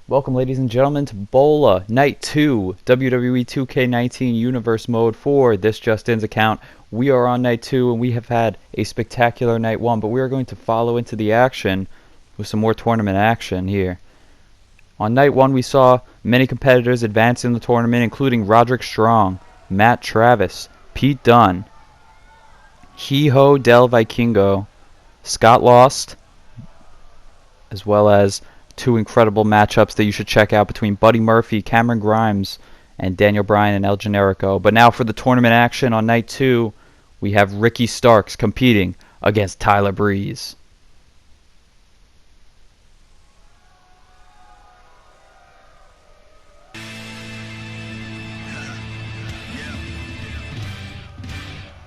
Welcome, ladies and gentlemen, to BOLA Night 2, WWE 2K19 Universe Mode for this Just In's account. We are on Night 2, and we have had a spectacular Night 1, but we are going to follow into the action with some more tournament action here. On Night 1, we saw many competitors advance in the tournament, including Roderick Strong, Matt Travis, Pete Dunne, Hijo del Vikingo, Scott Lost, as well as two incredible matchups that you should check out between Buddy Murphy, Cameron Grimes, and Daniel Bryan and El Generico. But now for the tournament action on Night 2, we have Ricky Starks competing against Tyler Breeze.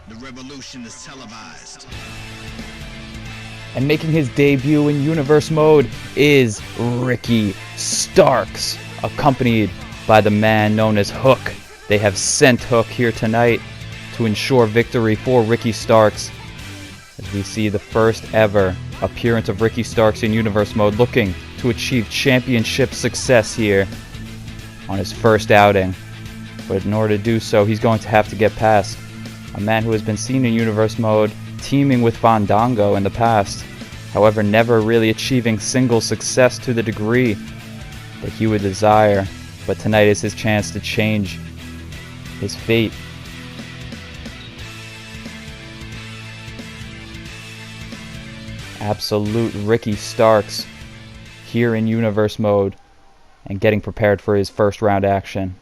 The revolution is televised. And making his debut in Universe Mode is Ricky Starks, accompanied by the man known as Hook. They have sent Hook here tonight to ensure victory for Ricky Starks, as we see the first ever appearance of Ricky Starks in Universe Mode, looking to achieve championship success here on his first outing. But in order to do so, he's going to have to get past a man who has been seen in Universe Mode teaming with Fandango in the past, however never really achieving single success to the degree that he would desire. But tonight is his chance to change his fate. Absolute Ricky Starks here in Universe Mode and getting prepared for his first round action.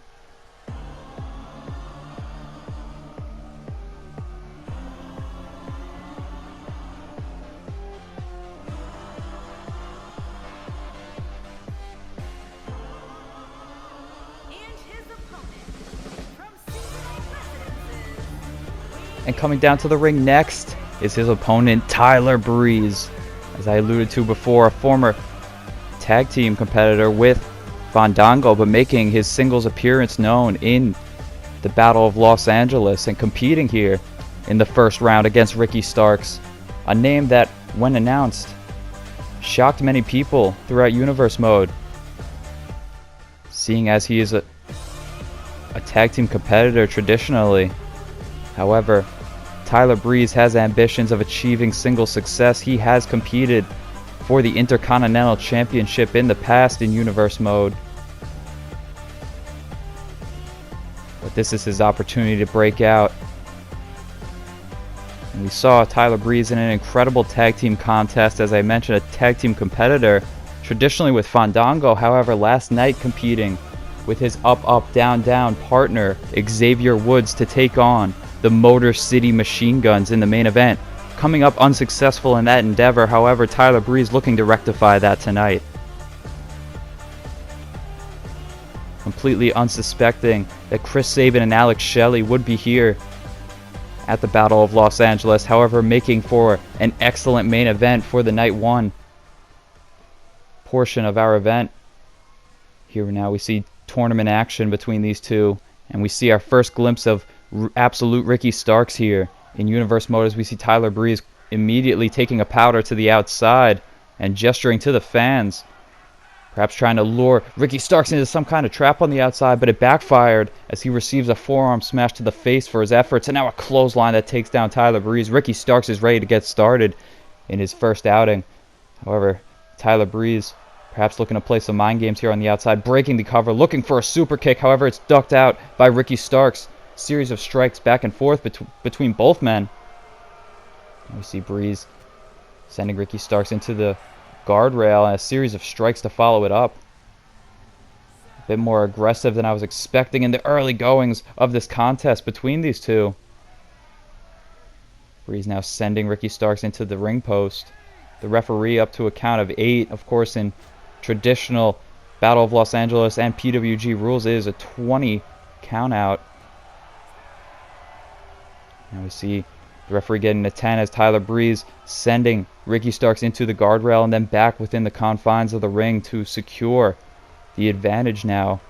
And coming down to the ring next is his opponent, Tyler Breeze. As I alluded to before, a former tag team competitor with Fandango, but making his singles appearance known in the Battle of Los Angeles and competing here in the first round against Ricky Starks. A name that, when announced, shocked many people throughout Universe Mode, seeing as he is a tag team competitor traditionally. However, Tyler Breeze has ambitions of achieving single success. He has competed for the Intercontinental Championship in the past in Universe Mode, but this is his opportunity to break out. And we saw Tyler Breeze in an incredible tag team contest, as I mentioned, a tag team competitor traditionally with Fandango, however last night competing with his up, down, down partner Xavier Woods to take on the Motor City Machine Guns in the main event. Coming up unsuccessful in that endeavor, however, Tyler Breeze looking to rectify that tonight. Completely unsuspecting that Chris Sabin and Alex Shelley would be here at the Battle of Los Angeles, however making for an excellent main event for the Night 1 portion of our event. Here now we see tournament action between these two, and we see our first glimpse of absolute Ricky Starks here in Universe Mode, as we see Tyler Breeze immediately taking a powder to the outside and gesturing to the fans, perhaps trying to lure Ricky Starks into some kind of trap on the outside, but it backfired as he receives a forearm smash to the face for his efforts, and now a clothesline that takes down Tyler Breeze. Ricky Starks is ready to get started in his first outing. However, Tyler Breeze perhaps looking to play some mind games here on the outside, breaking the cover, looking for a super kick. However, it's ducked out by Ricky Starks. Series of strikes back and forth between both men. We see Breeze sending Ricky Starks into the guardrail, and a series of strikes to follow it up. A bit more aggressive than I was expecting in the early goings of this contest between these two. Breeze now sending Ricky Starks into the ring post. The referee up to a count of 8. Of course, in traditional Battle of Los Angeles and PWG rules, it is a 20 count out. Now we see the referee getting a 10 as Tyler Breeze sending Ricky Starks into the guardrail and then back within the confines of the ring to secure the advantage now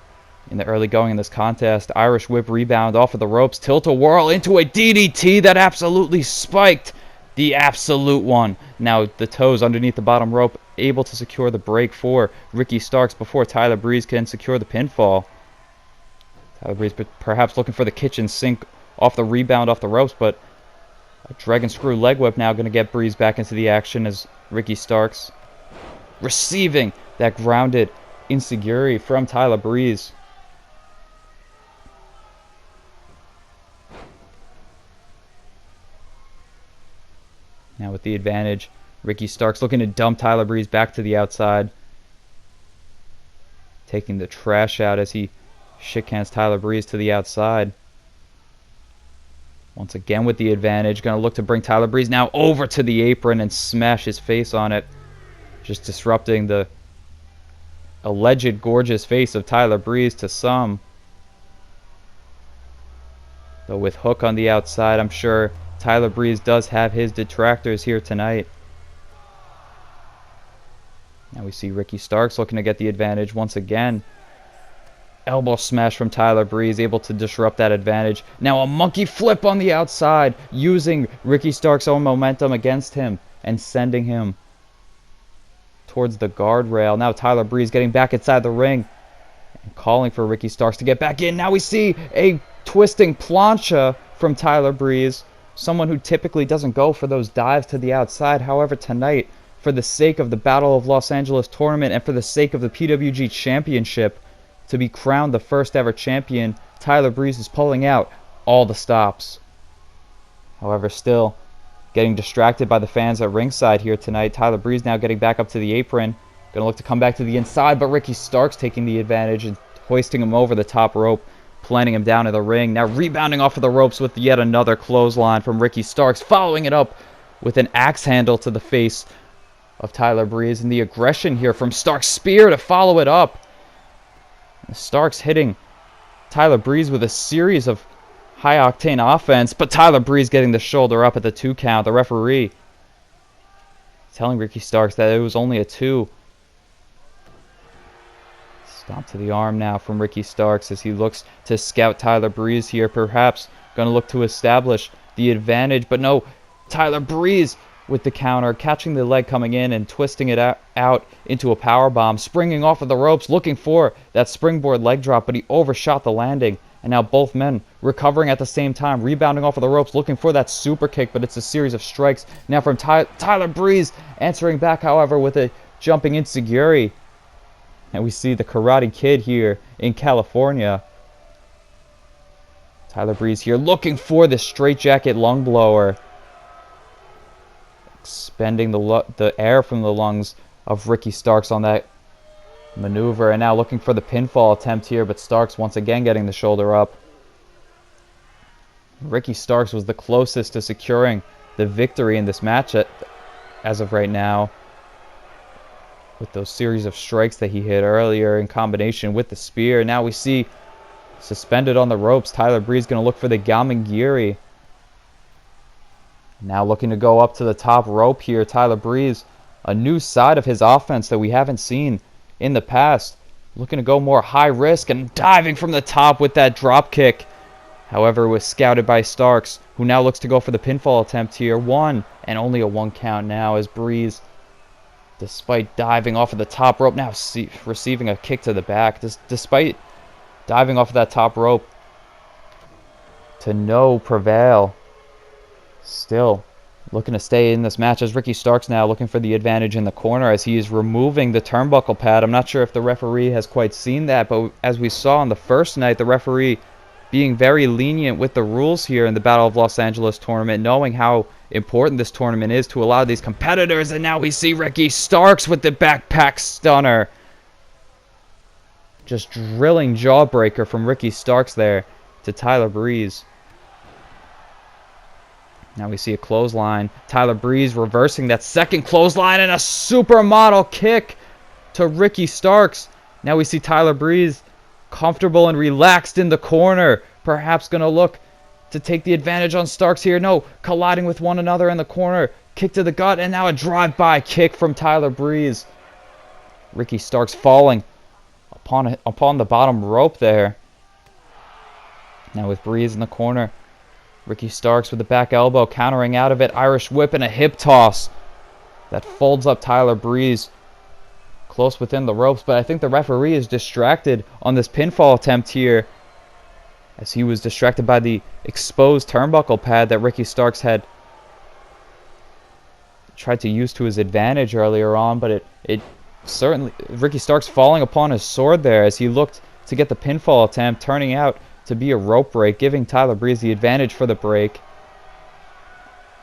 in the early going in this contest. Irish whip rebound off of the ropes, tilt-a-whirl into a DDT that absolutely spiked the absolute one. Now the toes underneath the bottom rope able to secure the break for Ricky Starks before Tyler Breeze can secure the pinfall. Tyler Breeze perhaps looking for the kitchen sink off the rebound off the ropes, but a dragon screw leg whip now going to get Breeze back into the action as Ricky Starks receiving that grounded enziguri from Tyler Breeze. Now with the advantage, Ricky Starks looking to dump Tyler Breeze back to the outside. Taking the trash out as he shit-cans Tyler Breeze to the outside. Once again with the advantage, going to look to bring Tyler Breeze now over to the apron and smash his face on it. Just disrupting the alleged gorgeous face of Tyler Breeze to some. Though with Hook on the outside, I'm sure Tyler Breeze does have his detractors here tonight. Now we see Ricky Starks looking to get the advantage once again. Elbow smash from Tyler Breeze, able to disrupt that advantage. Now a monkey flip on the outside, using Ricky Starks' own momentum against him and sending him towards the guardrail. Now Tyler Breeze getting back inside the ring and calling for Ricky Starks to get back in. Now we see a twisting plancha from Tyler Breeze, someone who typically doesn't go for those dives to the outside. However, tonight, for the sake of the Battle of Los Angeles tournament and for the sake of the PWG Championship, to be crowned the first ever champion, Tyler Breeze is pulling out all the stops. However, still getting distracted by the fans at ringside here tonight. Tyler Breeze now getting back up to the apron. Going to look to come back to the inside, but Ricky Starks taking the advantage and hoisting him over the top rope, planting him down in the ring. Now rebounding off of the ropes with yet another clothesline from Ricky Starks, following it up with an axe handle to the face of Tyler Breeze. And the aggression here from Starks' spear to follow it up. Starks hitting Tyler Breeze with a series of high-octane offense, but Tyler Breeze getting the shoulder up at the 2 count. The referee telling Ricky Starks that it was only a 2. Stomp to the arm now from Ricky Starks as he looks to scout Tyler Breeze here. Perhaps going to look to establish the advantage, but no, Tyler Breeze with the counter, catching the leg coming in and twisting it out into a powerbomb, springing off of the ropes, looking for that springboard leg drop, but he overshot the landing. And now both men recovering at the same time, rebounding off of the ropes, looking for that super kick, but it's a series of strikes now from Tyler Breeze, answering back, however, with a jumping enziguri. And we see the Karate Kid here in California. Tyler Breeze here looking for the straightjacket lung blower, expending the air from the lungs of Ricky Starks on that maneuver, and now looking for the pinfall attempt here, but Starks once again getting the shoulder up. Ricky Starks was the closest to securing the victory in this match as of right now, with those series of strikes that he hit earlier in combination with the spear. Now we see suspended on the ropes, Tyler Breeze going to look for the Gamengiri. Now looking to go up to the top rope here, Tyler Breeze, a new side of his offense that we haven't seen in the past. Looking to go more high risk and diving from the top with that drop kick. However, it was scouted by Starks, who now looks to go for the pinfall attempt here. 1 and only a 1 count now as Breeze, despite diving off of the top rope, now receiving a kick to the back. Despite diving off of that top rope to no prevail, still looking to stay in this match as Ricky Starks now looking for the advantage in the corner as he is removing the turnbuckle pad. I'm not sure if the referee has quite seen that, but as we saw on the first night, the referee being very lenient with the rules here in the Battle of Los Angeles tournament, knowing how important this tournament is to a lot of these competitors. And now we see Ricky Starks with the backpack stunner. Just drilling jawbreaker from Ricky Starks there to Tyler Breeze. Now we see a clothesline. Tyler Breeze reversing that second clothesline and a supermodel kick to Ricky Starks. Now we see Tyler Breeze comfortable and relaxed in the corner. Perhaps going to look to take the advantage on Starks here. No, colliding with one another in the corner. Kick to the gut and now a drive-by kick from Tyler Breeze. Ricky Starks falling upon the bottom rope there. Now with Breeze in the corner, Ricky Starks with the back elbow, countering out of it. Irish whip and a hip toss that folds up Tyler Breeze close within the ropes, but I think the referee is distracted on this pinfall attempt here, as he was distracted by the exposed turnbuckle pad that Ricky Starks had tried to use to his advantage earlier on, but it certainly, Ricky Starks falling upon his sword there as he looked to get the pinfall attempt, turning out to be a rope break, giving Tyler Breeze the advantage for the break.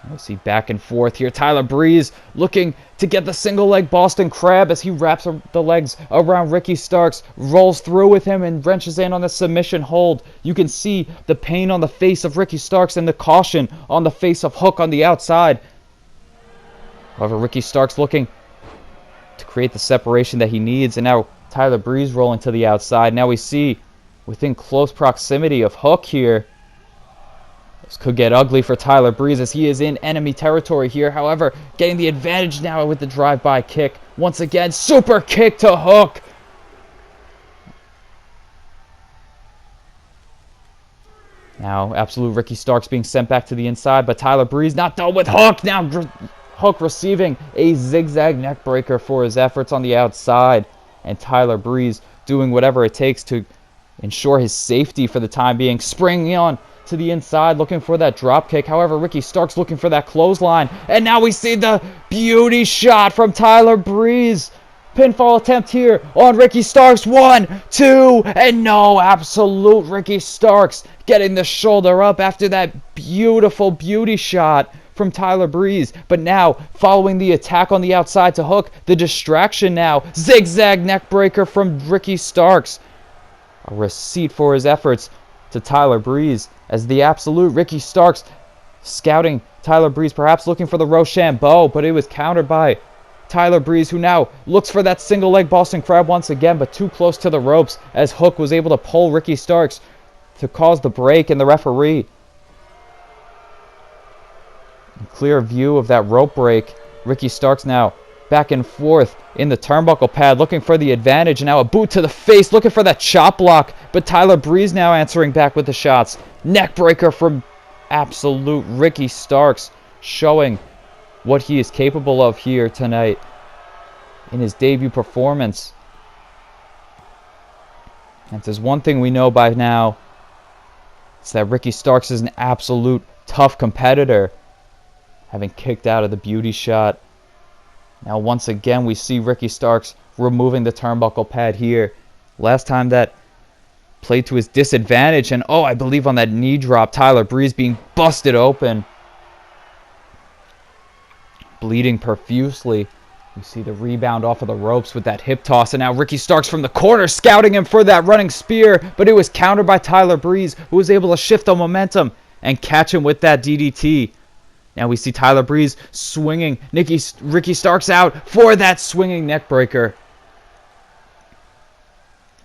We'll see back and forth here. Tyler Breeze looking to get the single leg Boston Crab as he wraps the legs around Ricky Starks, rolls through with him and wrenches in on the submission hold. You can see the pain on the face of Ricky Starks and the caution on the face of Hook on the outside. However, Ricky Starks looking to create the separation that he needs, and now Tyler Breeze rolling to the outside. Now we see within close proximity of Hook here. This could get ugly for Tyler Breeze as he is in enemy territory here. However, getting the advantage now with the drive-by kick. Once again, super kick to Hook. Now, absolute Ricky Starks being sent back to the inside, but Tyler Breeze not done with Hook. Now, Hook receiving a zigzag neckbreaker for his efforts on the outside. And Tyler Breeze doing whatever it takes to ensure his safety for the time being. Springing on to the inside, looking for that drop kick. However, Ricky Starks looking for that clothesline. And now we see the beauty shot from Tyler Breeze. Pinfall attempt here on Ricky Starks. 1, 2, and no, absolute Ricky Starks getting the shoulder up after that beautiful beauty shot from Tyler Breeze. But now, following the attack on the outside to Hook, the distraction now. Zigzag neckbreaker from Ricky Starks. A receipt for his efforts to Tyler Breeze, as the absolute Ricky Starks scouting Tyler Breeze, perhaps looking for the Rochambeau, but it was countered by Tyler Breeze, who now looks for that single leg Boston Crab once again, but too close to the ropes as Hook was able to pull Ricky Starks to cause the break, and the referee. Clear view of that rope break. Ricky Starks now back and forth in the turnbuckle pad, looking for the advantage. Now a boot to the face, looking for that chop block. But Tyler Breeze now answering back with the shots. Neckbreaker from absolute Ricky Starks, showing what he is capable of here tonight in his debut performance. And if there's one thing we know by now, it's that Ricky Starks is an absolute tough competitor, having kicked out of the beauty shot. Now once again we see Ricky Starks removing the turnbuckle pad here. Last time that played to his disadvantage, and I believe on that knee drop, Tyler Breeze being busted open, bleeding profusely. We see the rebound off of the ropes with that hip toss, and now Ricky Starks from the corner scouting him for that running spear, but it was countered by Tyler Breeze, who was able to shift the momentum and catch him with that DDT. Now we see Tyler Breeze swinging Ricky Starks out for that swinging neckbreaker.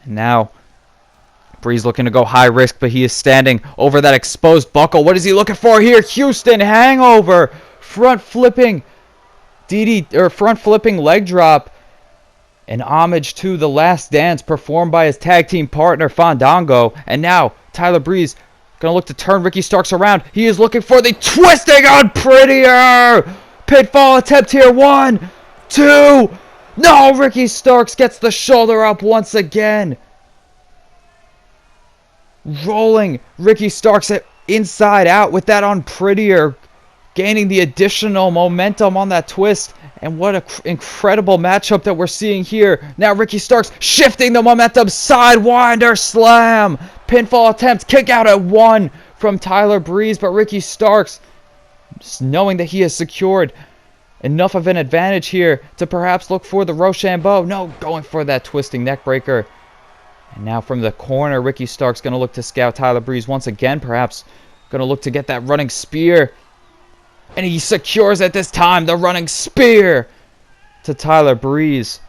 And now Breeze looking to go high risk, but he is standing over that exposed buckle. What is he looking for here? Houston hangover, front flipping front flipping leg drop. An homage to The Last Dance performed by his tag team partner Fandango. And now Tyler Breeze gonna look to turn Ricky Starks around. He is looking for the twisting on Prettier. Pitfall attempt here. 1, 2. No, Ricky Starks gets the shoulder up once again. Rolling Ricky Starks inside out with that on Prettier, gaining the additional momentum on that twist. And what an incredible matchup that we're seeing here. Now Ricky Starks shifting the momentum. Sidewinder slam. Pinfall attempt. Kick out at 1 from Tyler Breeze. But Ricky Starks, just knowing that he has secured enough of an advantage here to perhaps look for the Rochambeau. No, going for that twisting neckbreaker. And now from the corner, Ricky Starks going to look to scout Tyler Breeze once again. Perhaps going to look to get that running spear. And he secures at this time the running spear to Tyler Breeze.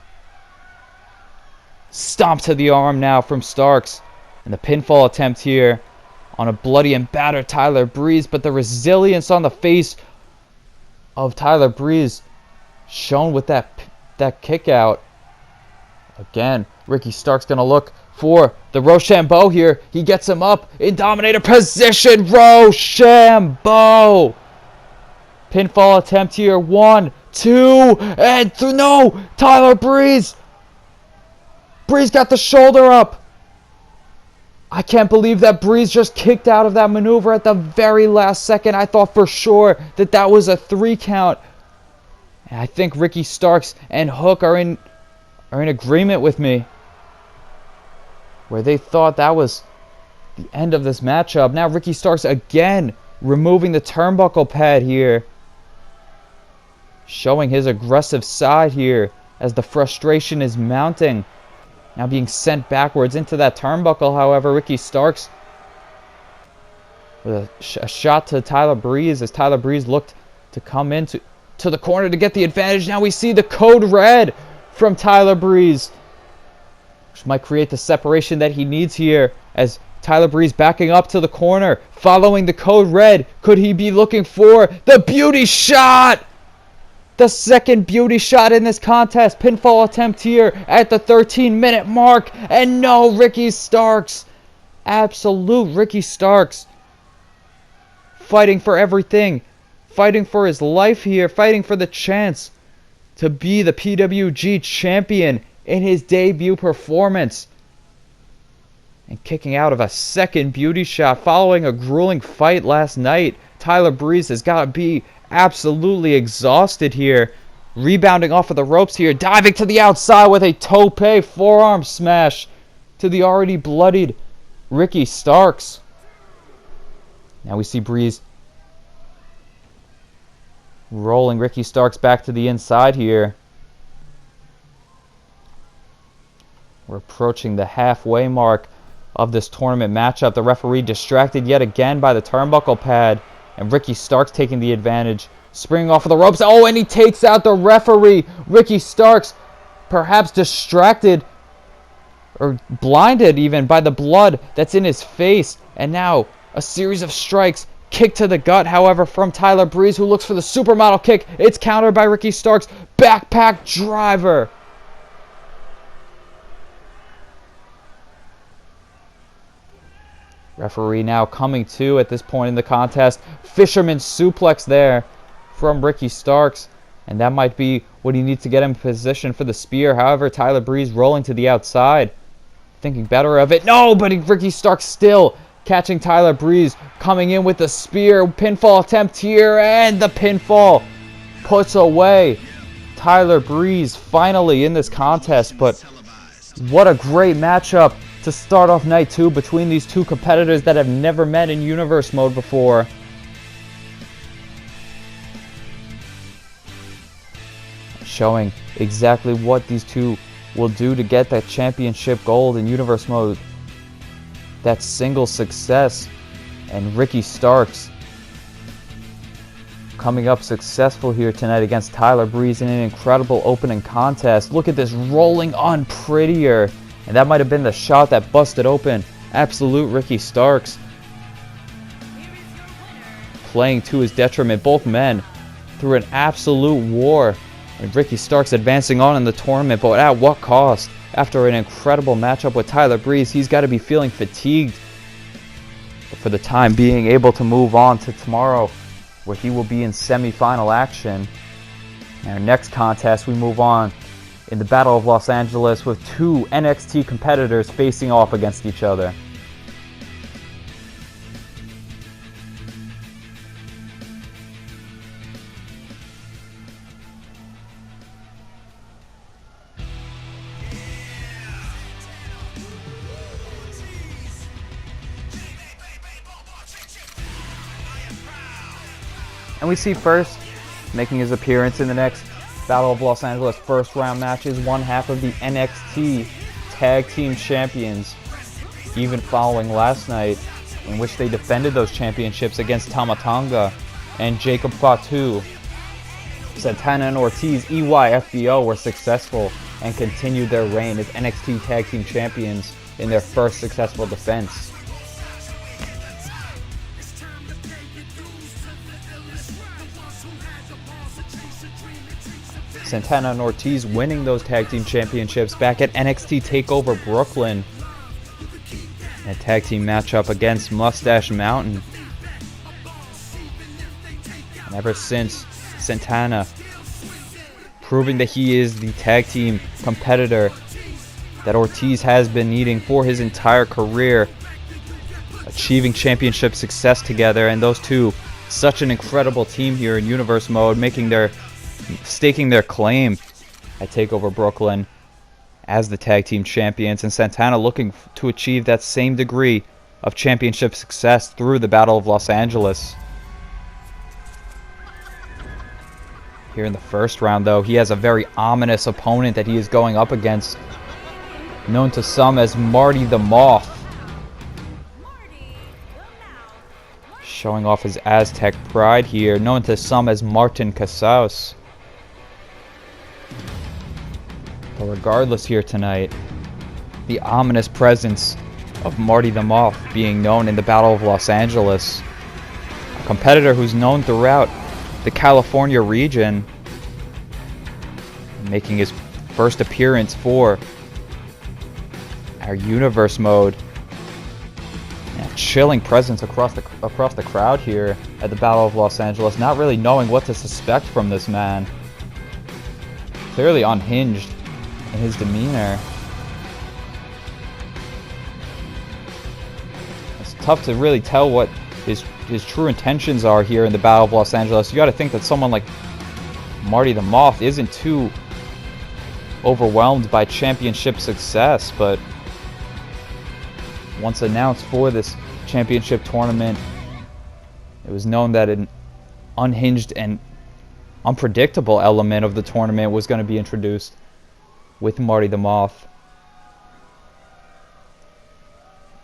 Stomp to the arm now from Starks. And the pinfall attempt here on a bloody and battered Tyler Breeze. But the resilience on the face of Tyler Breeze shown with that kick out. Again, Ricky Starks going to look for the Rochambeau here. He gets him up in dominator position. Rochambeau. Pinfall attempt here. 1, 2, and no! Tyler Breeze Breeze got the shoulder up. I can't believe that Breeze just kicked out of that maneuver at the very last second. I thought for sure that that was a 3 count. And I think Ricky Starks and Hook are in agreement with me, where they thought that was the end of this matchup. Now Ricky Starks again removing the turnbuckle pad here, showing his aggressive side here as the frustration is mounting. Now being sent backwards into that turnbuckle, however, Ricky Starks with a shot to Tyler Breeze as Tyler Breeze looked to come into the corner to get the advantage. Now we see the code red from Tyler Breeze, which might create the separation that he needs here as Tyler Breeze backing up to the corner, following the code red. Could he be looking for the beauty shot? The second beauty shot in this contest. Pinfall attempt here at the 13-minute mark. And no, Ricky Starks. Absolute Ricky Starks. Fighting for everything. Fighting for his life here. Fighting for the chance to be the PWG champion in his debut performance. And kicking out of a second beauty shot following a grueling fight last night. Tyler Breeze has got to be absolutely exhausted here. Rebounding off of the ropes here. Diving to the outside with a tope forearm smash to the already bloodied Ricky Starks. Now we see Breeze rolling Ricky Starks back to the inside here. We're approaching the halfway mark of this tournament matchup. The referee distracted yet again by the turnbuckle pad, and Ricky Starks taking the advantage, springing off of the ropes. Oh, and he takes out the referee. Ricky Starks, perhaps distracted or blinded even by the blood that's in his face, and now a series of strikes. Kick to the gut, however, from Tyler Breeze, who looks for the supermodel kick. It's countered by Ricky Starks. Backpack driver. Referee now coming to at this point in the contest. Fisherman suplex there from Ricky Starks. And that might be what he needs to get him in position for the spear. However, Tyler Breeze rolling to the outside. Thinking better of it. No, but Ricky Starks still catching Tyler Breeze. Coming in with the spear. Pinfall attempt here. And the pinfall puts away Tyler Breeze finally in this contest. But what a great matchup to start off night 2 between these two competitors that have never met in universe mode before. Showing exactly what these two will do to get that championship gold in universe mode. That single success. And Ricky Starks coming up successful here tonight against Tyler Breeze in an incredible opening contest. Look at this rolling on prettier. And that might have been the shot that busted open absolute Ricky Starks. Playing to his detriment, both men through an absolute war. And Ricky Starks advancing on in the tournament, but at what cost? After an incredible matchup with Tyler Breeze, he's got to be feeling fatigued. But for the time being, able to move on to tomorrow, where he will be in semi-final action. In our next contest, we move on in the Battle of Los Angeles with two NXT competitors facing off against each other. And we see first, making his appearance in the next Battle of Los Angeles first round matches, one half of the NXT Tag Team Champions, even following last night in which they defended those championships against Tonga and Jacob Fatu. Santana and Ortiz, EYFBO, were successful and continued their reign as NXT Tag Team Champions in their first successful defense. Santana and Ortiz winning those tag team championships back at NXT TakeOver Brooklyn. A tag team matchup against Mustache Mountain. And ever since, Santana proving that he is the tag team competitor that Ortiz has been needing for his entire career, achieving championship success together, and those two, such an incredible team here in Universe Mode, staking their claim at TakeOver Brooklyn as the tag team champions, and Santana looking to achieve that same degree of championship success through the Battle of Los Angeles. Here in the first round, though, he has a very ominous opponent that he is going up against, known to some as Marty the Moth. Showing off his Aztec pride here, known to some as Martin Casaus. But regardless here tonight, the ominous presence of Marty the Moth being known in the Battle of Los Angeles. A competitor who's known throughout the California region, making his first appearance for our Universe Mode. A chilling presence across the crowd here at the Battle of Los Angeles, not really knowing what to suspect from this man. Clearly unhinged in his demeanor. It's tough to really tell what his true intentions are here in the Battle of Los Angeles. You got to think that someone like Marty the Moth isn't too overwhelmed by championship success, but once announced for this championship tournament, it was known that an unhinged and unpredictable element of the tournament was going to be introduced with Marty the Moth.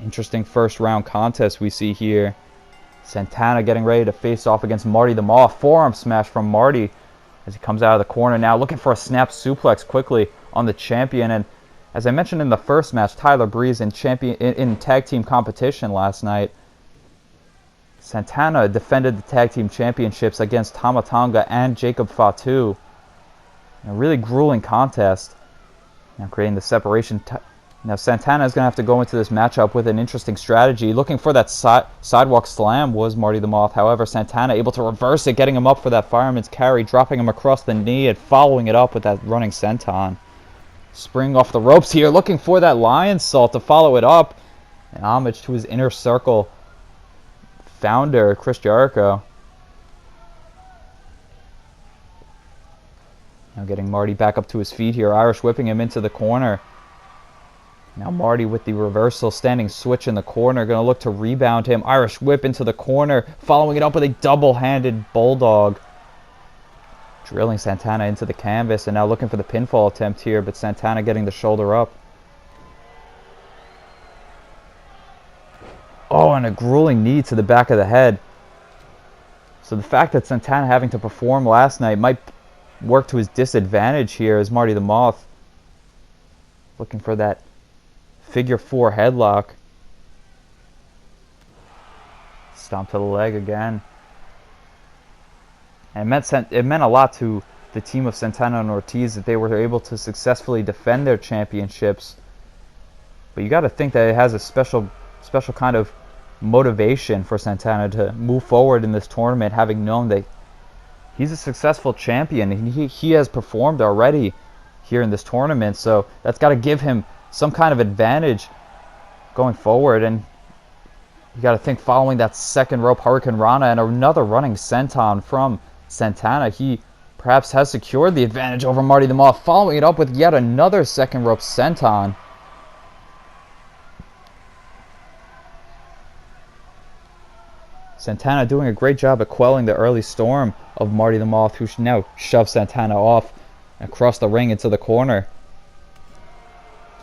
Interesting first round contest we see here. Santana getting ready to face off against Marty the Moth. Forearm smash from Marty as he comes out of the corner now, looking for a snap suplex quickly on the champion. And as I mentioned in the first match, Tyler Breeze in tag team competition last night, Santana defended the tag team championships against Tama Tonga and Jacob Fatu. A really grueling contest. Now creating the separation. Now Santana is going to have to go into this matchup with an interesting strategy. Looking for that sidewalk slam was Marty the Moth. However, Santana able to reverse it, getting him up for that fireman's carry, dropping him across the knee and following it up with that running senton. Spring off the ropes here, looking for that lion salt to follow it up. An homage to his Inner Circle founder, Chris Jericho. Now getting Marty back up to his feet here, Irish whipping him into the corner. Now Marty with the reversal, standing switch in the corner, going to look to rebound him. Irish whip into the corner, following it up with a double-handed bulldog. Drilling Santana into the canvas, and now looking for the pinfall attempt here, but Santana getting the shoulder up. Oh, and a grueling knee to the back of the head. So the fact that Santana having to perform last night might work to his disadvantage here as Marty the Moth looking for that figure four headlock. Stomp to the leg again. And it meant a lot to the team of Santana and Ortiz that they were able to successfully defend their championships. But you got to think that it has a special kind of motivation for Santana to move forward in this tournament, having known that he's a successful champion and he has performed already here in this tournament. So that's got to give him some kind of advantage going forward. And you got to think, following that second rope Hurricane Rana and another running senton from Santana, he perhaps has secured the advantage over Marty the Moth, following it up with yet another second rope senton. Santana doing a great job at quelling the early storm of Marty the Moth, who now shoves Santana off across the ring into the corner.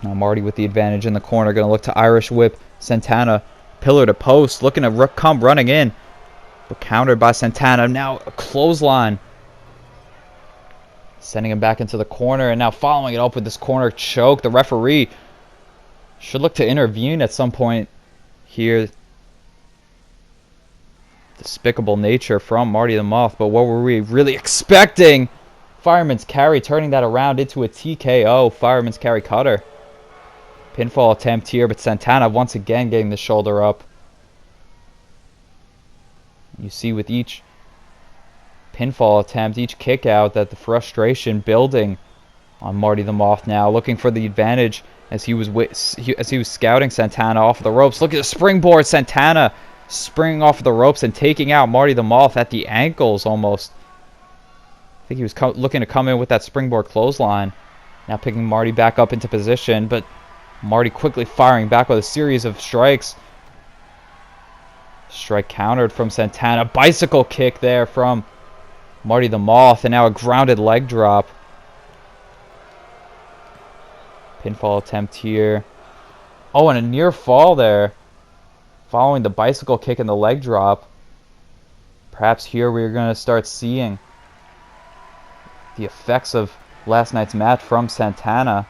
Now Marty with the advantage in the corner, going to look to Irish whip Santana, pillar to post, looking to come running in, but countered by Santana. Now a clothesline, sending him back into the corner, and now following it up with this corner choke. The referee should look to intervene at some point here. Despicable nature from Marty the Moth, but what were we really expecting? Fireman's carry, turning that around into a TKO. Fireman's carry cutter. Pinfall attempt here, but Santana once again getting the shoulder up. You see with each pinfall attempt, each kick out, that the frustration building on Marty the Moth now, looking for the advantage as he was scouting Santana off the ropes. Look at the springboard. Santana springing off the ropes and taking out Marty the Moth at the ankles almost. I think he was looking to come in with that springboard clothesline. Now picking Marty back up into position, but Marty quickly firing back with a series of strikes. Strike countered from Santana. Bicycle kick there from Marty the Moth, and now a grounded leg drop. Pinfall attempt here. Oh, and a near fall there following the bicycle kick and the leg drop. Perhaps here we're going to start seeing the effects of last night's match from Santana.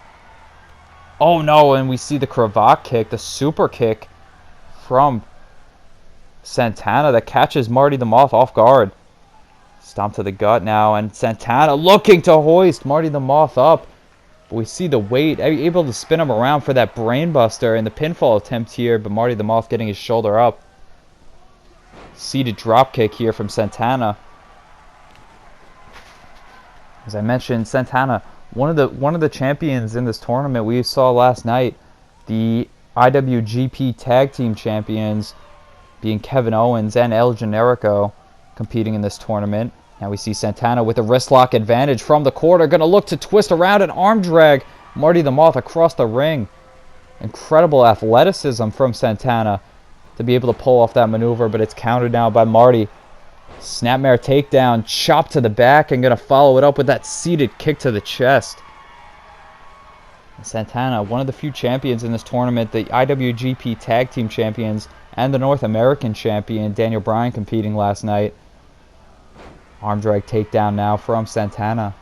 Oh no, and we see the cravat kick, the super kick from Santana that catches Marty the Moth off guard. Stomp to the gut now, and Santana looking to hoist Marty the Moth up. But we see the weight, able to spin him around for that brainbuster and the pinfall attempt here, but Marty the Moth getting his shoulder up. Seated drop kick here from Santana. As I mentioned, Santana, one of the champions in this tournament we saw last night, the IWGP Tag Team Champions, being Kevin Owens and El Generico, competing in this tournament. Now we see Santana with a wrist lock advantage from the corner, going to look to twist around an arm drag Marty the Moth across the ring. Incredible athleticism from Santana to be able to pull off that maneuver, but it's countered now by Marty. Snapmare takedown, chop to the back, and going to follow it up with that seated kick to the chest. Santana, one of the few champions in this tournament, the IWGP Tag Team Champions and the North American Champion, Daniel Bryan, competing last night. Arm drag takedown now from Santana.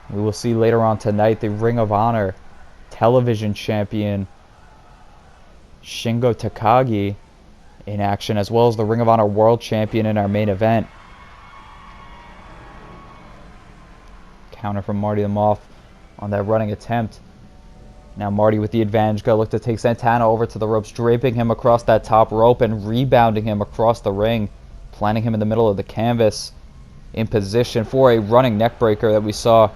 We will see later on tonight the Ring of Honor Television Champion, Shingo Takagi, in action, as well as the Ring of Honor World Champion in our main event. Counter from Marty the Moth on that running attempt. Now Marty with the advantage, going to look to take Santana over to the ropes, draping him across that top rope and rebounding him across the ring, planting him in the middle of the canvas, in position for a running neckbreaker that we saw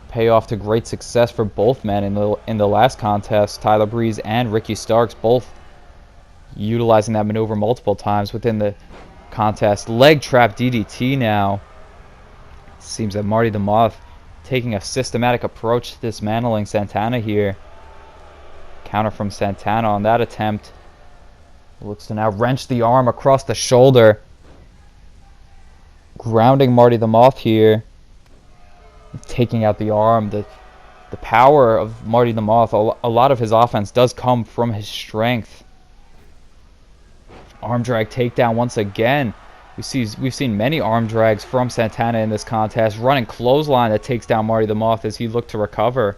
pay off to great success for both men in the last contest. Tyler Breeze and Ricky Starks both utilizing that maneuver multiple times within the contest. Leg trap DDT now. Seems that Marty the Moth taking a systematic approach to dismantling Santana here. Counter from Santana on that attempt. Looks to now wrench the arm across the shoulder. Grounding Marty the Moth here. Taking out the arm. The power of Marty the Moth, a lot of his offense does come from his strength. Arm drag takedown once again. We've seen many arm drags from Santana in this contest. Running clothesline that takes down Marty the Moth as he looked to recover.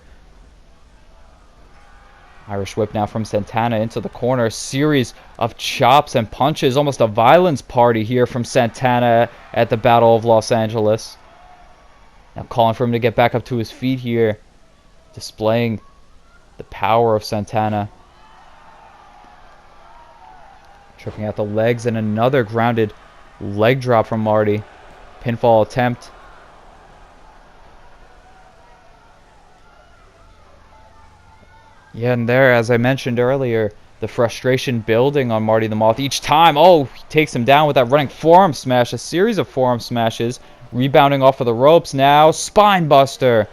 Irish whip now from Santana into the corner. Series of chops and punches. Almost a violence party here from Santana at the Battle of Los Angeles. Now calling for him to get back up to his feet here. Displaying the power of Santana. Tripping out the legs, and another grounded leg drop from Marty. Pinfall attempt. Yeah, and there, as I mentioned earlier, the frustration building on Marty the Moth each time. Oh, he takes him down with that running forearm smash. A series of forearm smashes. Rebounding off of the ropes now. Spine buster.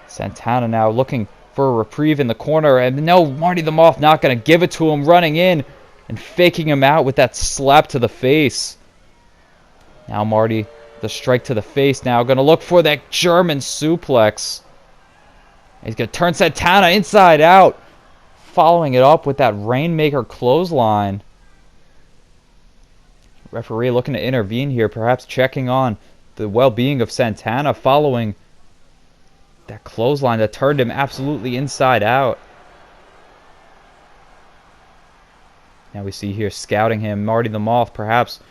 Santana now looking for a reprieve in the corner. And no, Marty the Moth not going to give it to him. Running in and faking him out with that slap to the face. Now Marty, the strike to the face now. Going to look for that German suplex. He's going to turn Santana inside out. Following it up with that Rainmaker clothesline. Referee looking to intervene here. Perhaps checking on the well-being of Santana following that clothesline that turned him absolutely inside out. Now we see here scouting him. Marty the Moth perhaps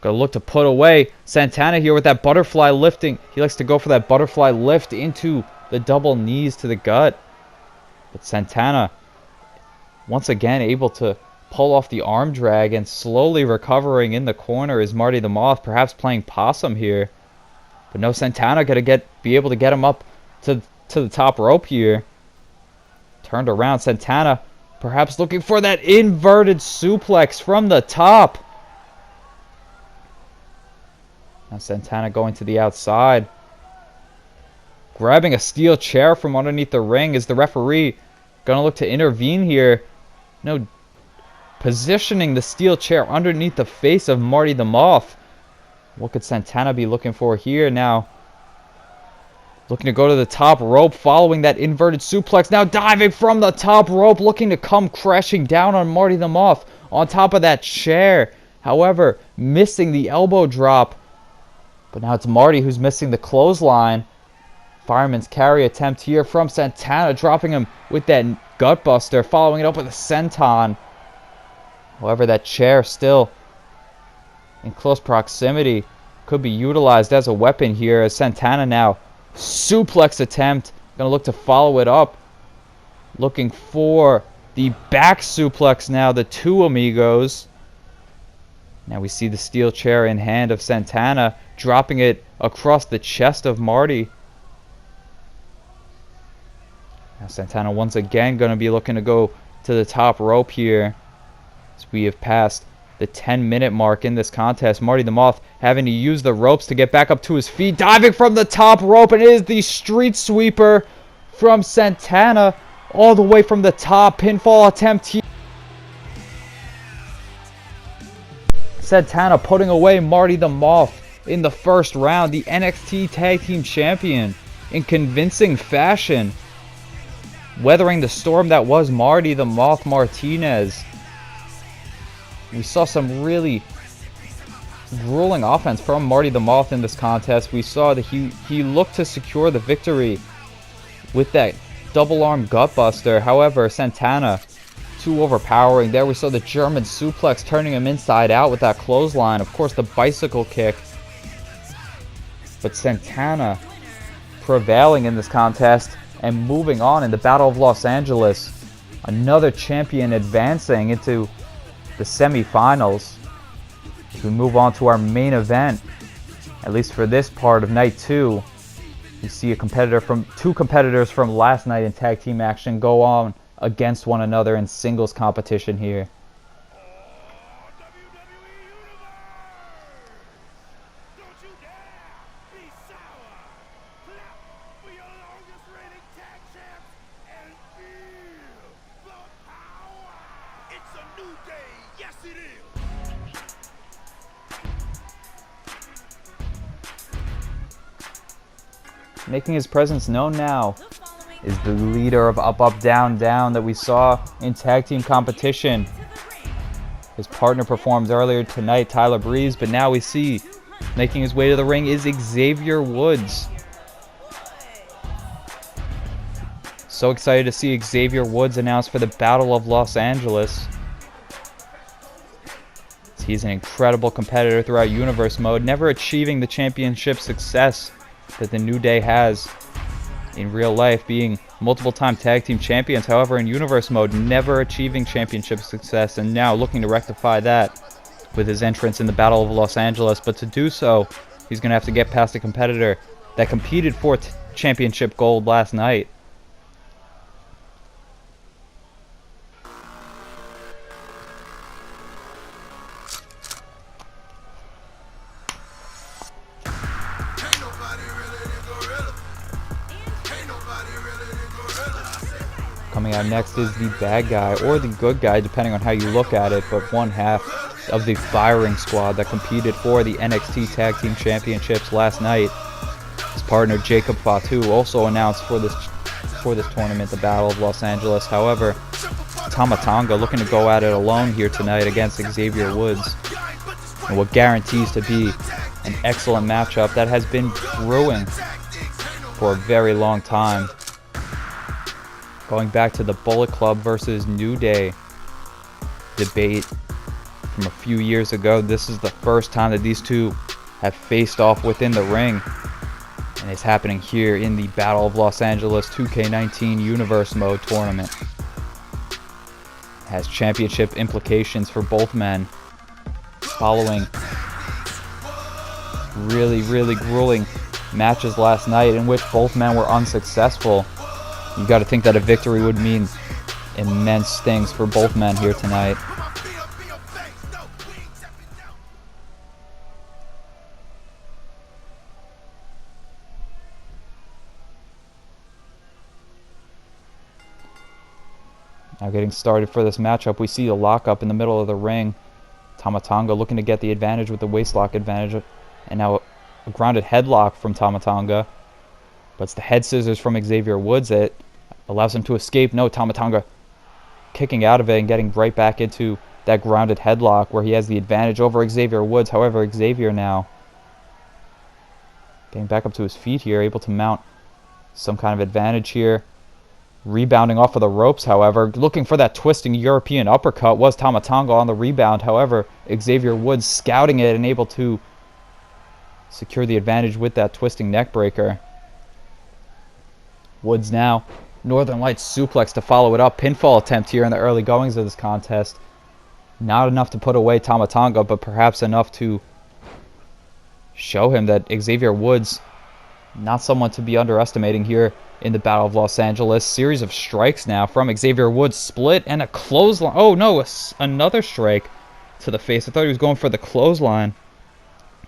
going to look to put away Santana here with that butterfly lifting. He likes to go for that butterfly lift into the double knees to the gut. But Santana, once again, able to pull off the arm drag and slowly recovering in the corner is Marty the Moth, perhaps playing possum here. But no, Santana gonna be able to get him up to the top rope here. Turned around, Santana perhaps looking for that inverted suplex from the top. Now Santana going to the outside. Grabbing a steel chair from underneath the ring. Is the referee gonna look to intervene here? No. Positioning the steel chair underneath the face of Marty the Moth. What could Santana be looking for here now? Looking to go to the top rope, following that inverted suplex. Now diving from the top rope, looking to come crashing down on Marty the Moth on top of that chair. However, missing the elbow drop. But now it's Marty who's missing the clothesline. Fireman's carry attempt here from Santana, dropping him with that gutbuster, following it up with a senton. However, that chair still in close proximity could be utilized as a weapon here, as Santana now suplex attempt, gonna look to follow it up, looking for the back suplex now, the two amigos. Now we see the steel chair in hand of Santana, dropping it across the chest of Marty. Now Santana once again gonna be looking to go to the top rope here, as we have passed the 10-minute mark in this contest. Marty the Moth having to use the ropes to get back up to his feet, diving from the top rope, and it is the street sweeper from Santana all the way from the top. Pinfall attempt here. Santana putting away Marty the Moth in the first round, the NXT Tag Team Champion, in convincing fashion, weathering the storm that was Marty the Moth Martinez. We saw some really grueling offense from Marty the Moth in this contest. We saw that he looked to secure the victory with that double arm gutbuster. However, Santana too overpowering. There we saw the German suplex, turning him inside out with that clothesline. Of course, the bicycle kick. But Santana prevailing in this contest and moving on in the Battle of Los Angeles. Another champion advancing into the semifinals. As we move on to our main event, at least for this part of night 2, we see two competitors from last night in tag team action go on against one another in singles competition here. Making his presence known now is the leader of Up Up Down Down that we saw in tag team competition. His partner performs earlier tonight, Tyler Breeze, but now we see making his way to the ring is Xavier Woods. So excited to see Xavier Woods announced for the Battle of Los Angeles. He's an incredible competitor throughout Universe Mode, never achieving the championship success that the New Day has in real life, being multiple-time tag team champions. However, in Universe Mode, never achieving championship success, and now looking to rectify that with his entrance in the Battle of Los Angeles. But to do so, he's going to have to get past a competitor that competed for championship gold last night. Coming out next is the bad guy, or the good guy, depending on how you look at it, but one half of the firing squad that competed for the NXT Tag Team Championships last night. His partner Jacob Fatu also announced for this tournament, the Battle of Los Angeles. However, Tonga looking to go at it alone here tonight against Xavier Woods, and what guarantees to be an excellent matchup that has been brewing for a very long time. Going back to the Bullet Club versus New Day debate from a few years ago, this is the first time that these two have faced off within the ring. And it's happening here in the Battle of Los Angeles 2K19 Universe Mode tournament. It has championship implications for both men, following really grueling matches last night in which both men were unsuccessful. You got to think that a victory would mean immense things for both men here tonight. Now getting started for this matchup, we see a lockup in the middle of the ring. Tonga looking to get the advantage with the waistlock advantage. And now a grounded headlock from Tonga. But it's the head scissors from Xavier Woods that allows him to escape. No, Tonga kicking out of it and getting right back into that grounded headlock where he has the advantage over Xavier Woods. However, Xavier now getting back up to his feet here, able to mount some kind of advantage here. Rebounding off of the ropes, however. Looking for that twisting European uppercut was Tonga on the rebound. However, Xavier Woods scouting it and able to secure the advantage with that twisting neckbreaker. Woods now, Northern Lights suplex to follow it up. Pinfall attempt here in the early goings of this contest. Not enough to put away Tonga, but perhaps enough to show him that Xavier Woods, not someone to be underestimating here in the Battle of Los Angeles. Series of strikes now from Xavier Woods. Split and a clothesline. Oh no, another strike to the face. I thought he was going for the clothesline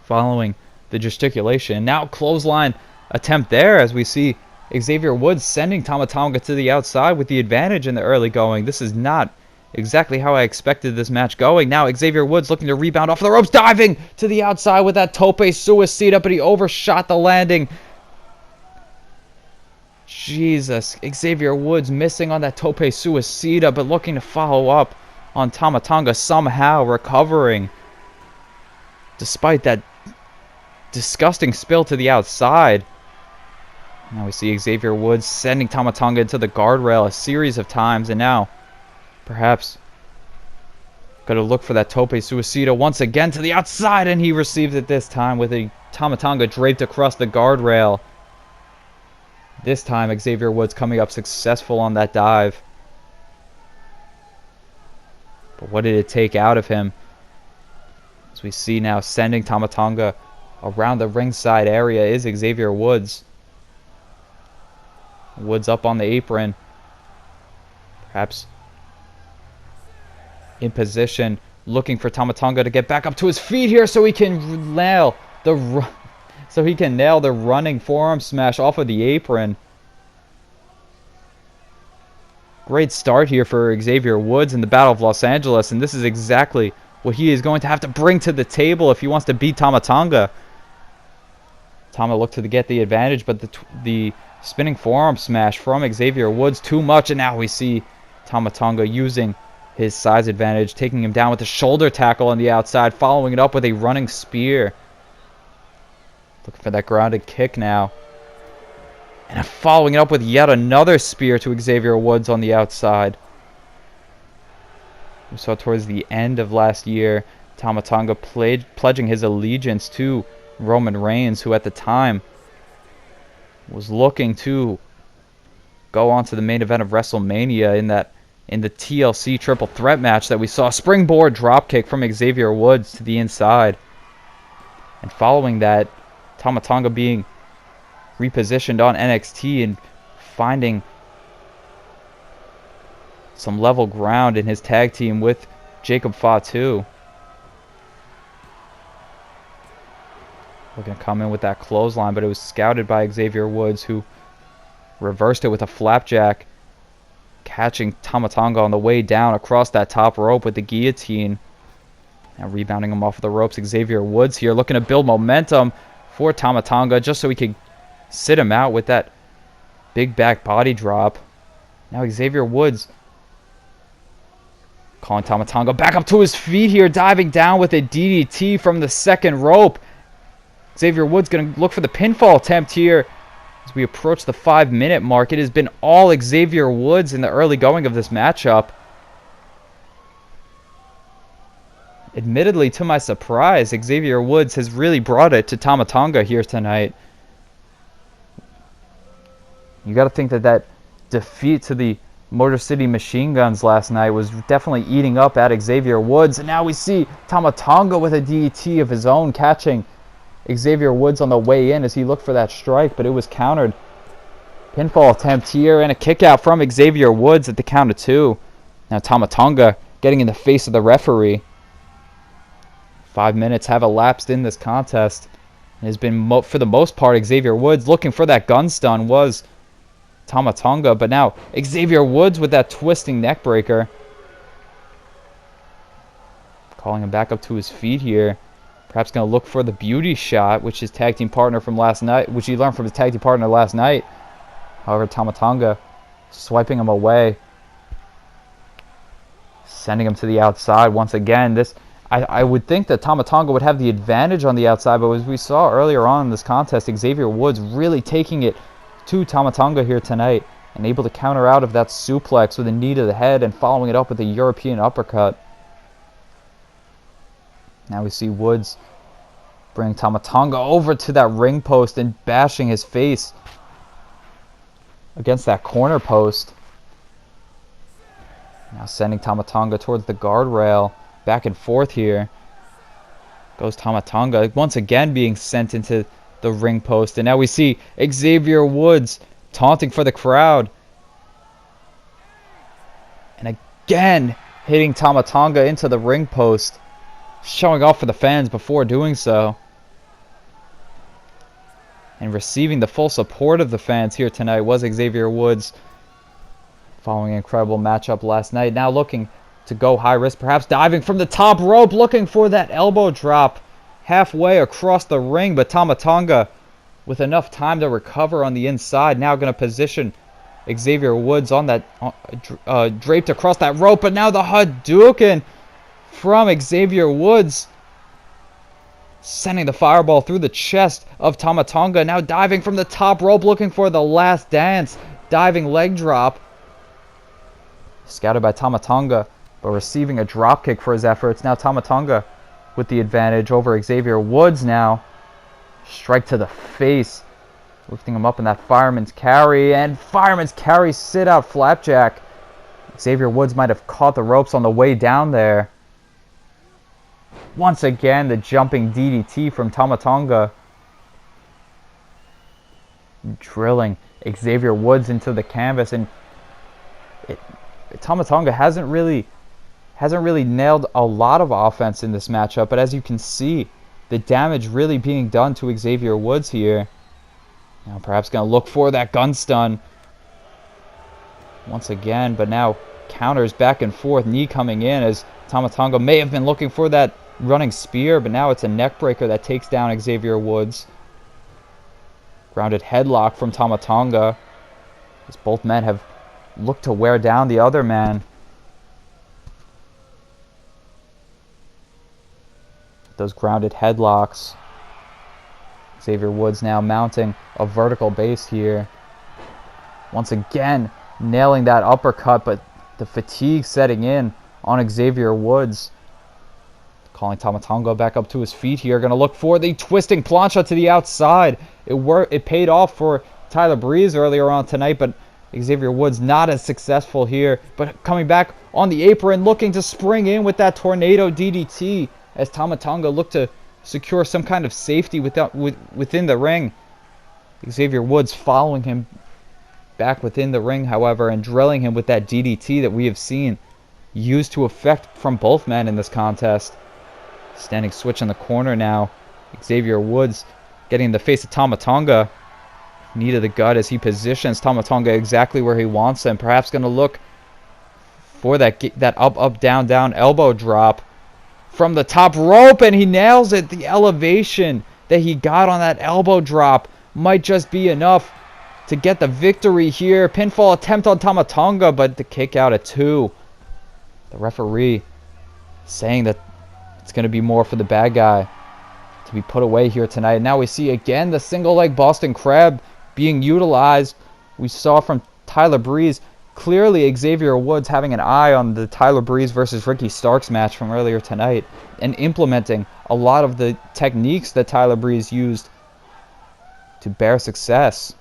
following the gesticulation. Now clothesline attempt there as we see Xavier Woods sending Tonga to the outside with the advantage in the early going. This is not exactly how I expected this match going. Now Xavier Woods looking to rebound off the ropes, diving to the outside with that tope suicida, but he overshot the landing. Jesus, Xavier Woods missing on that tope suicida, but looking to follow up on Tonga, somehow recovering despite that disgusting spill to the outside. Now we see Xavier Woods sending Tonga into the guardrail a series of times, and now perhaps got to look for that tope suicida once again to the outside, and he receives it this time with a Tonga draped across the guardrail. This time Xavier Woods coming up successful on that dive. But what did it take out of him? As we see now sending Tonga around the ringside area is Xavier Woods. Woods up on the apron. Perhaps in position, looking for Tonga to get back up to his feet here so he can nail the running forearm smash off of the apron. Great start here for Xavier Woods in the Battle of Los Angeles, and this is exactly what he is going to have to bring to the table if he wants to beat Tonga. Tama looked to get the advantage, but the spinning forearm smash from Xavier Woods too much, and now we see Tonga using his size advantage, taking him down with a shoulder tackle on the outside, following it up with a running spear. Looking for that grounded kick now. And following it up with yet another spear to Xavier Woods on the outside. We saw towards the end of last year, Tonga pledging his allegiance to Roman Reigns, who at the time was looking to go on to the main event of WrestleMania in the TLC triple threat match that we saw. Springboard dropkick from Xavier Woods to the inside. And following that, Tonga being repositioned on NXT and finding some level ground in his tag team with Jacob Fatu. Looking to come in with that clothesline, but it was scouted by Xavier Woods, who reversed it with a flapjack, catching Tonga on the way down across that top rope with the guillotine. Now rebounding him off of the ropes, Xavier Woods here looking to build momentum for Tonga just so he could sit him out with that big back body drop. Now Xavier Woods calling Tonga back up to his feet here, diving down with a DDT from the second rope. Xavier Woods going to look for the pinfall attempt here as we approach the 5-minute mark. It has been all Xavier Woods in the early going of this matchup. Admittedly, to my surprise, Xavier Woods has really brought it to Tonga here tonight. You got to think that defeat to the Motor City Machine Guns last night was definitely eating up at Xavier Woods. And now we see Tonga with a DDT of his own, catching Xavier Woods on the way in as he looked for that strike, but it was countered. Pinfall attempt here and a kick out from Xavier Woods at the count of 2. Now Tonga getting in the face of the referee. 5 minutes have elapsed in this contest. It has been, for the most part, Xavier Woods looking for that gun stun was Tonga, but now Xavier Woods with that twisting neck breaker. Calling him back up to his feet here. Perhaps going to look for the beauty shot, which his tag team partner from last night, which he learned from his tag team partner last night. However, Tonga swiping him away, sending him to the outside once again. I would think that Tonga would have the advantage on the outside, but as we saw earlier on in this contest, Xavier Woods really taking it to Tonga here tonight and able to counter out of that suplex with a knee to the head and following it up with a European uppercut. Now we see Woods bring Tonga over to that ring post and bashing his face against that corner post. Now sending Tonga towards the guardrail. Back and forth here. Goes Tonga once again being sent into the ring post. And now we see Xavier Woods taunting for the crowd. And again hitting Tonga into the ring post. Showing off for the fans before doing so. And receiving the full support of the fans here tonight was Xavier Woods. Following an incredible matchup last night. Now looking to go high risk, perhaps diving from the top rope, looking for that elbow drop halfway across the ring, but Tonga with enough time to recover on the inside. Now going to position Xavier Woods on that draped across that rope, but now the Hadouken from Xavier Woods, sending the fireball through the chest of Tonga. Now diving from the top rope, looking for the last dance, diving leg drop, scouted by Tonga, but receiving a dropkick for his efforts. Now Tonga with the advantage over Xavier Woods now. Strike to the face, lifting him up in that fireman's carry. And fireman's carry sit out flapjack. Xavier Woods might have caught the ropes on the way down there. Once again, the jumping DDT from Tonga. Drilling Xavier Woods into the canvas. And Tonga hasn't really nailed a lot of offense in this matchup, but as you can see, the damage really being done to Xavier Woods here. Now perhaps going to look for that gun stun once again, but now counters back and forth, knee coming in as Tonga may have been looking for that running spear, but now it's a neck breaker that takes down Xavier Woods. Grounded headlock from Tonga as both men have looked to wear down the other man. Those grounded headlocks. Xavier Woods now mounting a vertical base here. Once again, nailing that uppercut, but the fatigue setting in on Xavier Woods. Calling Tonga back up to his feet here. Going to look for the twisting plancha to the outside. It paid off for Tyler Breeze earlier on tonight, but Xavier Woods not as successful here. But coming back on the apron, looking to spring in with that tornado DDT. As Tonga looked to secure some kind of safety within the ring. Xavier Woods following him back within the ring, however, and drilling him with that DDT that we have seen used to effect from both men in this contest. Standing switch in the corner now. Xavier Woods getting in the face of Tonga. Knee to the gut as he positions Tonga exactly where he wants him. Perhaps going to look for that up, down, down elbow drop from the top rope, and he nails it. The elevation that he got on that elbow drop might just be enough to get the victory here. Pinfall attempt on Tonga, but the kick out at 2. The referee saying that it's going to be more for the bad guy to be put away here tonight. Now we see again the single leg Boston Crab being utilized. We saw from Tyler Breeze. Clearly, Xavier Woods having an eye on the Tyler Breeze versus Ricky Starks match from earlier tonight and implementing a lot of the techniques that Tyler Breeze used to bear success.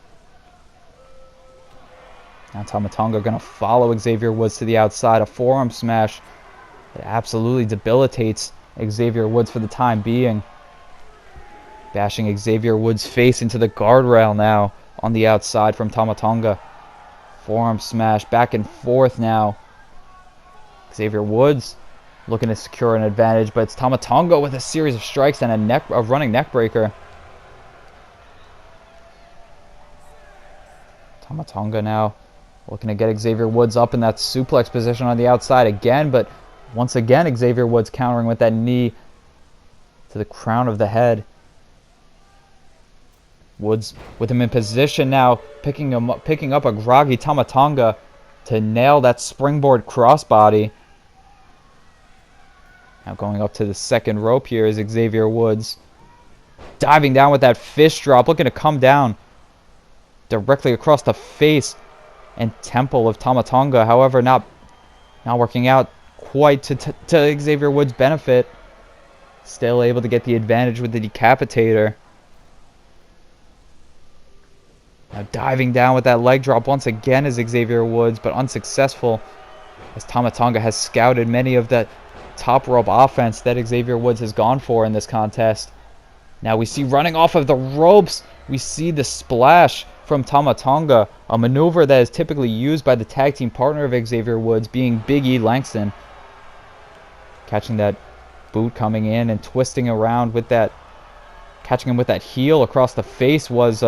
Now Tonga going to follow Xavier Woods to the outside. A forearm smash that absolutely debilitates Xavier Woods for the time being. Bashing Xavier Woods' face into the guardrail now on the outside from Tonga. Forearm smash, back and forth now. Xavier Woods looking to secure an advantage, but it's Tonga with a series of strikes and a running neck breaker. Tonga now looking to get Xavier Woods up in that suplex position on the outside again, but once again Xavier Woods countering with that knee to the crown of the head. Woods with him in position now, picking up a groggy Tonga to nail that springboard crossbody. Now going up to the second rope here is Xavier Woods. Diving down with that fish drop, looking to come down directly across the face and temple of Tonga. However, not working out quite to Xavier Woods' benefit. Still able to get the advantage with the decapitator. Now diving down with that leg drop once again is Xavier Woods, but unsuccessful as Tonga has scouted many of that top rope offense that Xavier Woods has gone for in this contest. Now we see running off of the ropes, we see the splash from Tonga, a maneuver that is typically used by the tag team partner of Xavier Woods, being Big E Langston. Catching that boot coming in and twisting around with that, catching him with that heel across the face was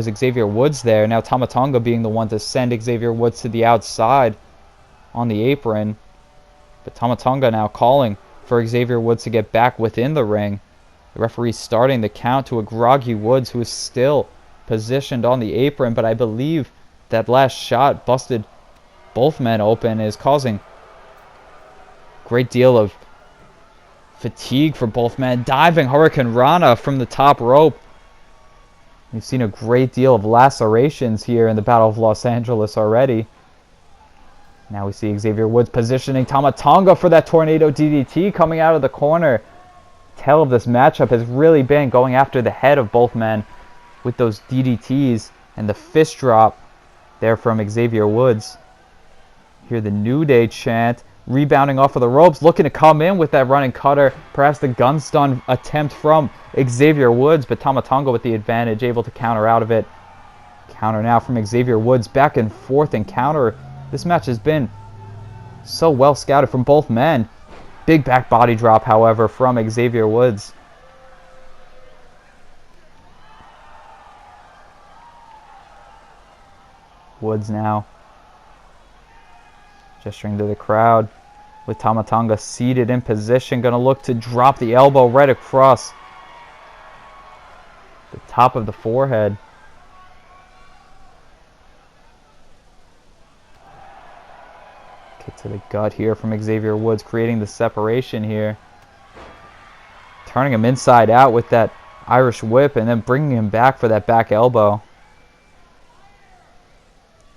Xavier Woods there. Now Tonga being the one to send Xavier Woods to the outside on the apron. But Tonga now calling for Xavier Woods to get back within the ring. The referee starting the count to a groggy Woods, who is still positioned on the apron, but I believe that last shot busted both men open, is causing a great deal of fatigue for both men. Diving Hurricane Rana from the top rope. We've seen a great deal of lacerations here in the Battle of Los Angeles already. Now we see Xavier Woods positioning Tonga for that Tornado DDT coming out of the corner. Tale of this matchup has really been going after the head of both men with those DDTs and the fist drop there from Xavier Woods. Hear the New Day chant, rebounding off of the ropes, looking to come in with that running cutter. Perhaps the gun stun attempt from Xavier Woods, but Tonga with the advantage, able to counter out of it. Counter now from Xavier Woods, back and forth and counter. This match has been so well scouted from both men. Big back body drop, however, from Xavier Woods. Woods now gesturing to the crowd with Tonga seated in position, going to look to drop the elbow right across the top of the forehead. Kick to the gut here from Xavier Woods, creating the separation here. Turning him inside out with that Irish whip and then bringing him back for that back elbow.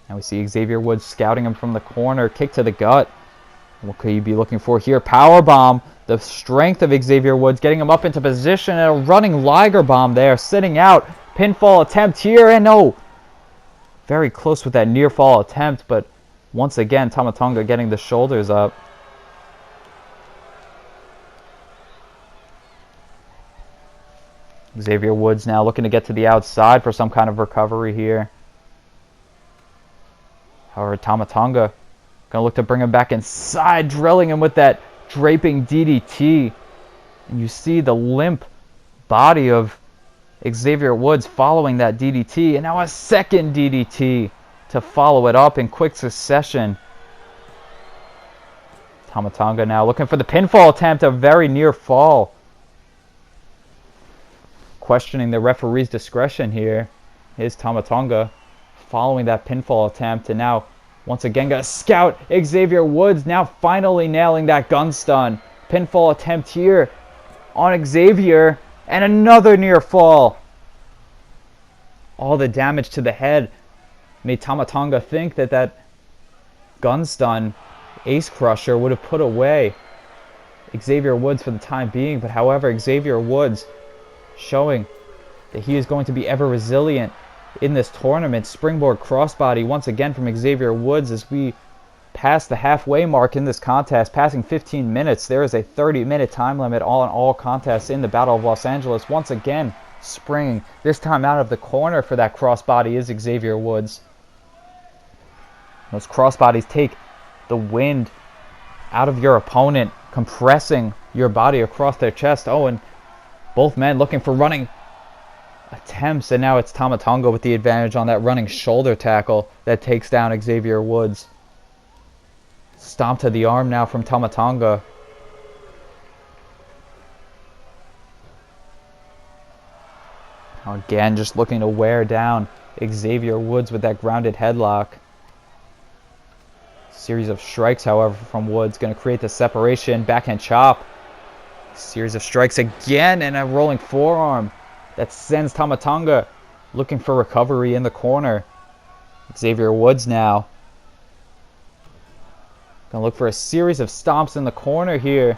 Now we see Xavier Woods scouting him from the corner. Kick to the gut. What could he be looking for here? Powerbomb. The strength of Xavier Woods getting him up into position. And a running Liger bomb there. Sitting out. Pinfall attempt here. And no. Very close with that near fall attempt. But once again, Tonga getting the shoulders up. Xavier Woods now looking to get to the outside for some kind of recovery here. However, Tonga going to look to bring him back inside, drilling him with that draping DDT. And you see the limp body of Xavier Woods following that DDT. And now a second DDT to follow it up in quick succession. Tonga now looking for the pinfall attempt, a very near fall. Questioning the referee's discretion here is Tonga. Following that pinfall attempt, and now once again got to scout Xavier Woods, now finally nailing that gun stun. Pinfall attempt here on Xavier, and another near fall. All the damage to the head made Tonga think that gun stun ace crusher would have put away Xavier Woods for the time being, but however, Xavier Woods showing that he is going to be ever resilient in this tournament. Springboard crossbody once again from Xavier Woods as we past the halfway mark in this contest, passing 15 minutes. There is a 30-minute time limit on all contests in the Battle of Los Angeles. Once again, springing. This time out of the corner for that crossbody is Xavier Woods. Those crossbodies take the wind out of your opponent, compressing your body across their chest. Oh, and both men looking for running attempts, and now it's Tama Tonga with the advantage on that running shoulder tackle that takes down Xavier Woods. Stomp to the arm now from Tama Tonga. Again, just looking to wear down Xavier Woods with that grounded headlock. Series of strikes, however, from Woods, going to create the separation. Backhand chop. Series of strikes again, and a rolling forearm that sends Tama Tonga looking for recovery in the corner. Xavier Woods now going to look for a series of stomps in the corner here.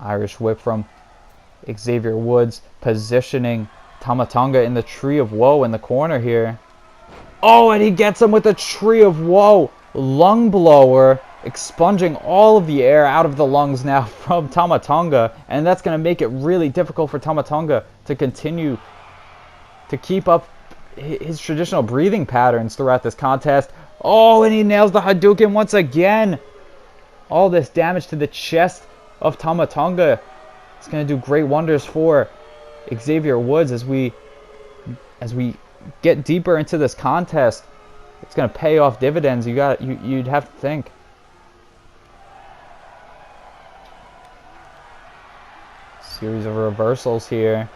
Irish whip from Xavier Woods, positioning Tama Tonga in the Tree of Woe in the corner here. Oh, and he gets him with the Tree of Woe. Lung blower, expunging all of the air out of the lungs now from Tama Tonga. And that's going to make it really difficult for Tama Tonga to continue to keep up his traditional breathing patterns throughout this contest. Oh, and he nails the Hadouken once again. All this damage to the chest of Tama Tonga. It's going to do great wonders for Xavier Woods as we get deeper into this contest. It's going to pay off dividends. You'd have to think. Series of reversals here.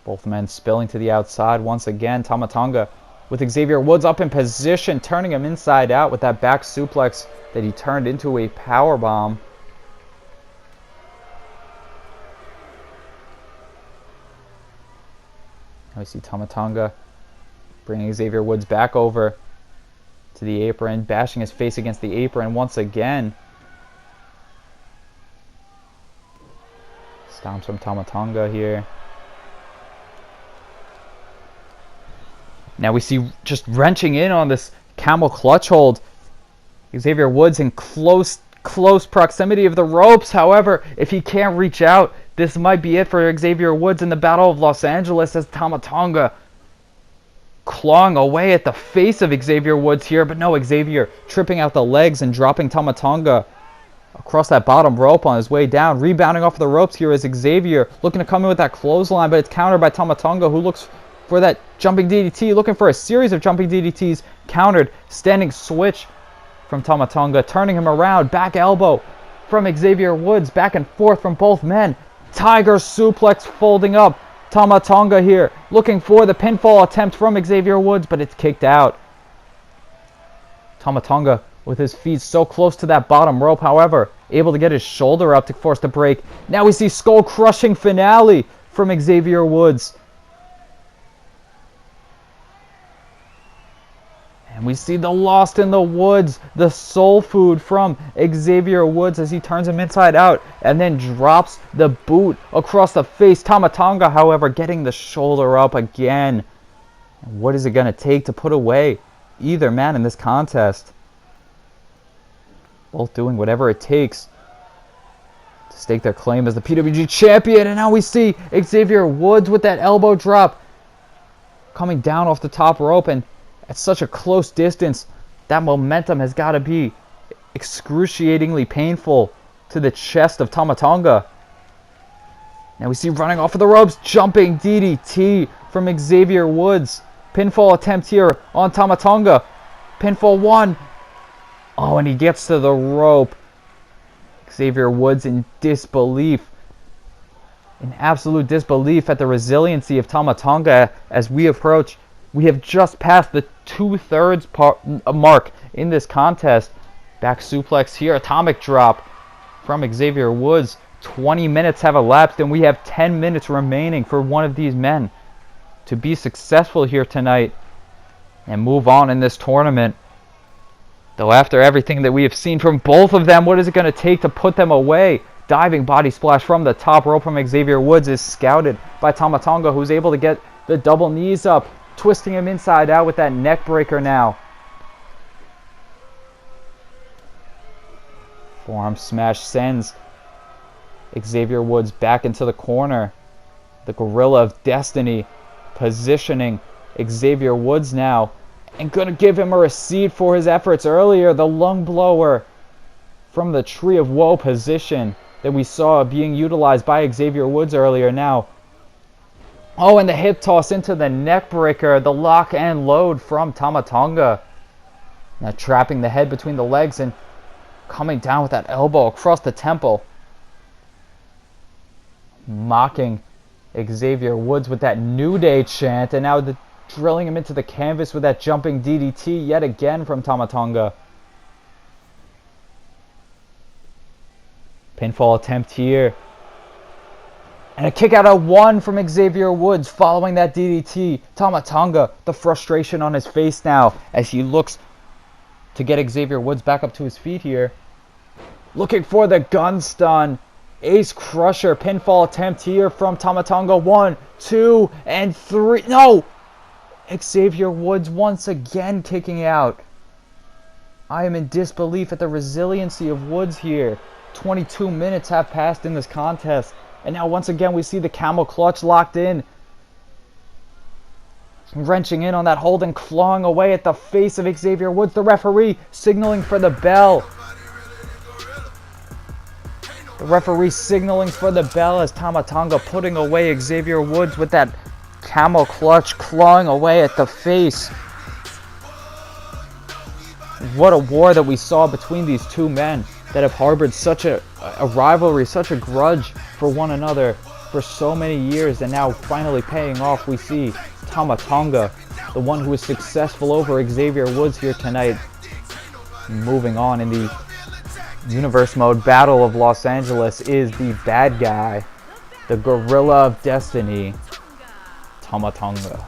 Both men spilling to the outside once again. Tama Tonga with Xavier Woods up in position, turning him inside out with that back suplex that he turned into a powerbomb. Now we see Tama Tonga bringing Xavier Woods back over to the apron, bashing his face against the apron once again. Stomps from Tama Tonga here. Now we see just wrenching in on this camel clutch hold. Xavier Woods in close proximity of the ropes. However, if he can't reach out, this might be it for Xavier Woods in the Battle of Los Angeles, as Tama Tonga clawing away at the face of Xavier Woods here. But no, Xavier tripping out the legs and dropping Tama Tonga across that bottom rope on his way down. Rebounding off the ropes here is Xavier, looking to come in with that clothesline, but it's countered by Tama Tonga, who looks for that jumping DDT, looking for a series of jumping DDTs, countered. Standing switch from Tama Tonga, turning him around. Back elbow from Xavier Woods, back and forth from both men. Tiger suplex folding up. Tama Tonga here, looking for the pinfall attempt from Xavier Woods, but it's kicked out. Tama Tonga with his feet so close to that bottom rope, however, able to get his shoulder up to force the break. Now we see skull-crushing finale from Xavier Woods. And we see the Lost in the Woods, the soul food from Xavier Woods as he turns him inside out and then drops the boot across the face. Tama Tonga, however, getting the shoulder up again. And what is it going to take to put away either man in this contest? Both doing whatever it takes to stake their claim as the PWG Champion. And now we see Xavier Woods with that elbow drop coming down off the top rope, and at such a close distance, that momentum has got to be excruciatingly painful to the chest of Tama Tonga. Now we see running off of the ropes, jumping DDT from Xavier Woods. Pinfall attempt here on Tama Tonga. Pinfall 1. Oh, and he gets to the rope. Xavier Woods in disbelief. In absolute disbelief at the resiliency of Tama Tonga as we approach. We have just passed the 2/3 mark in this contest. Back suplex here, atomic drop from Xavier Woods. 20 minutes have elapsed and we have 10 minutes remaining for one of these men to be successful here tonight and move on in this tournament. Though after everything that we have seen from both of them, what is it going to take to put them away? diving body splash from the top rope from Xavier Woods is scouted by Tama Tonga, who's able to get the double knees up, twisting him inside out with that neck breaker now. Forearm smash sends Xavier Woods back into the corner. The Guerrilla of Destiny positioning Xavier Woods now and going to give him a receipt for his efforts earlier. The lung blower from the Tree of Woe position that we saw being utilized by Xavier Woods earlier now. Oh, and the hip toss into the neck breaker, the lock and load from Tama Tonga. Now trapping the head between the legs and coming down with that elbow across the temple. Mocking Xavier Woods with that New Day chant, and now drilling him into the canvas with that jumping DDT yet again from Tama Tonga. Pinfall attempt here. And a kick out at 1 from Xavier Woods following that DDT. Tama Tonga, the frustration on his face now as he looks to get Xavier Woods back up to his feet here. Looking for the gun stun. Ace Crusher pinfall attempt here from Tama Tonga. 1, 2, and 3. No! Xavier Woods once again kicking out. I am in disbelief at the resiliency of Woods here. 22 minutes have passed in this contest. And now once again we see the camel clutch locked in. Wrenching in on that hold and clawing away at the face of Xavier Woods. The referee signaling for the bell. The referee signaling for the bell as Tama Tonga putting away Xavier Woods with that camel clutch, clawing away at the face. What a war that we saw between these two men that have harbored such a rivalry, such a grudge for one another for so many years, and now finally paying off. We see Tama Tonga, the one who was successful over Xavier Woods here tonight, moving on in the Universe Mode Battle of Los Angeles, is the bad guy, the Guerrilla of Destiny, Tama Tonga.